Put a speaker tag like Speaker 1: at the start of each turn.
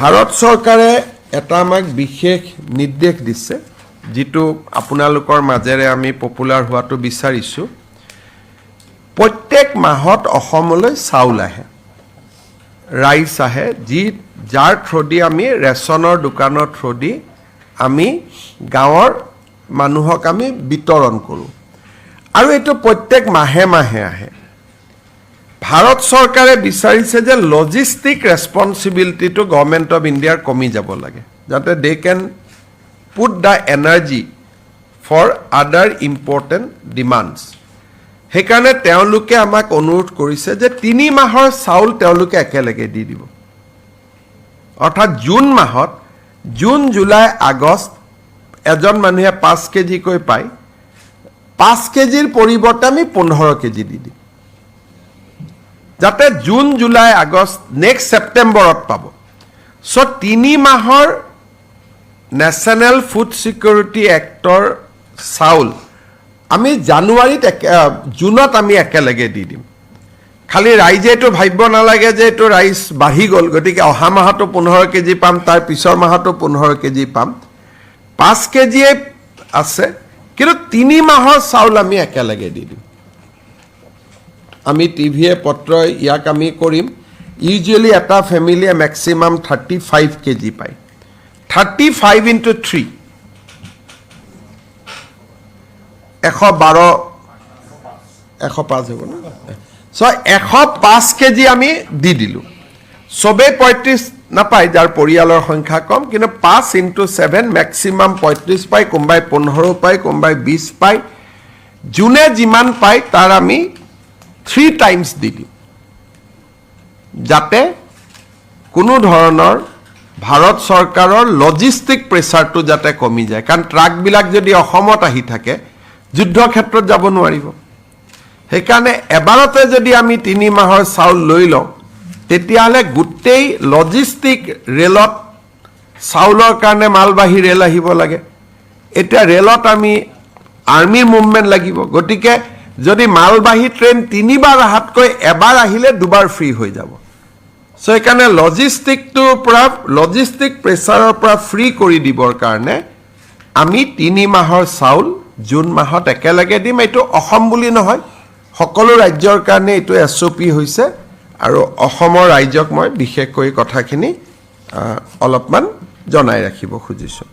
Speaker 1: ভাৰত চৰকাৰে এটা আমাক বিশেষ নিৰ্দেশ দিছে যেটো আপোনালোকৰ মাজেৰে আমি পপুলাৰ হোৱাটো বিচাৰিছো প্ৰত্যেক মাহত অসমলৈ চাউল আহে ৰাইচ আহে যাৰ থ্ৰদি আমি ৰেচনৰ দোকানৰ থ্ৰদি আমি গাঁৱৰ মানুহক আমি বিতৰণ কৰো আৰু এটো প্ৰত্যেক মাহে মাহে আহে ভাৰত চৰকাৰে বিচাৰিছে যে logistic responsibility to government of ইণ্ডিয়াৰ কমি যাব লাগে যাতে they can put the energy for other important demands হেকাৰণে তেওঁলোকে আমাক অনুৰোধ কৰিছে যে 3 মাহৰ চাউল তেওঁলোকে একেলগে দি দিব অৰ্থাৎ জুন মাহত জুন জুলাই আগষ্ট এজন মানুহে 5 কেজি কৈ পায় 5 কেজিৰ পৰিৱৰ্তে আমি 15 কেজি দি দিম যাতে জুন জুলাই আগষ্ট নেক্সট সেপ্টেম্বৰত পাব সো 3 মাহৰ ন্যাশনাল ফুড সিকিউৰিটি এক্টৰ চাউল আমি জানুৱাৰীত জুনত আমি একেলগে দি দিম খালি ৰাইজে এটো ভাবিব নালাগে যে এটো ৰাইচ বাঢ়ি গল গতিকে অহা মাহতো 15 কেজি পাম তাৰ পিছৰ মাহতো 15 কেজি পাম 5 কেজি আছে কিন্তু 3 মাহৰ চাউল আমি একেলগে দি দিম আমি টিভিয়ে পত্ৰ ইয়াক আমি কৰিম ইউজুৱেলি এটা ফ্যামিলিয়ে ম্যাক্সিমাম 35 কেজি পায় 35 into 3 112 105 হ'ব না সো 105 কেজি আমি দি দিলু সবে 35 নাপায় যাৰ পৰিয়ালৰ সংখ্যা কম কিন্তু 5 into 7 ম্যাক্সিমাম 35 পায় কোনবাই 15 পায় কোনবাই 20 পায় জুনে যিমান পায় তাৰ আমি 3 টাইমস দি দিম যাতে কোনো ধৰণৰ ভাৰত চৰকাৰৰ লজিষ্টিক প্ৰেছাৰটো যাতে কমি যায় কাৰণ ট্ৰাক বিলাক যদি অসমত আহি থাকে যুদ্ধ ক্ষেত্ৰত যাব নোৱাৰিব হেকাৰণে এবাৰতে যদি আমি 3 মাহৰ চাউল লৈ লওঁ তেতিয়াহলে গুটেই লজিষ্টিক ৰেলত চাউলৰ কাৰণে মালবাহী ৰেল আহিব লাগে এটা ৰেলত আমি আৰ্মি মুভমেন্ট লাগিব গতিকে যদি মালবাহী ট্ৰেইন 3 বাৰ আহাতকৈ এবাৰ আহিলে দুবাৰ ফ্ৰী হৈ যাব সো একাৰণে লজিষ্টিক প্ৰেছাৰৰ পৰা ফ্ৰী কৰি দিবৰ কাৰণে আমি 3 মাহৰ চাউল জুন মাহত একেলগে দিম এটো অসম বুলি নহয় সকলো ৰাজ্যৰ কাৰণে এটো এসঅপি হৈছে আৰু অসমৰ ৰাজ্যক মই বিশেষকৈ কথাখিনি অলপমান জনাই ৰাখিব খুজিছো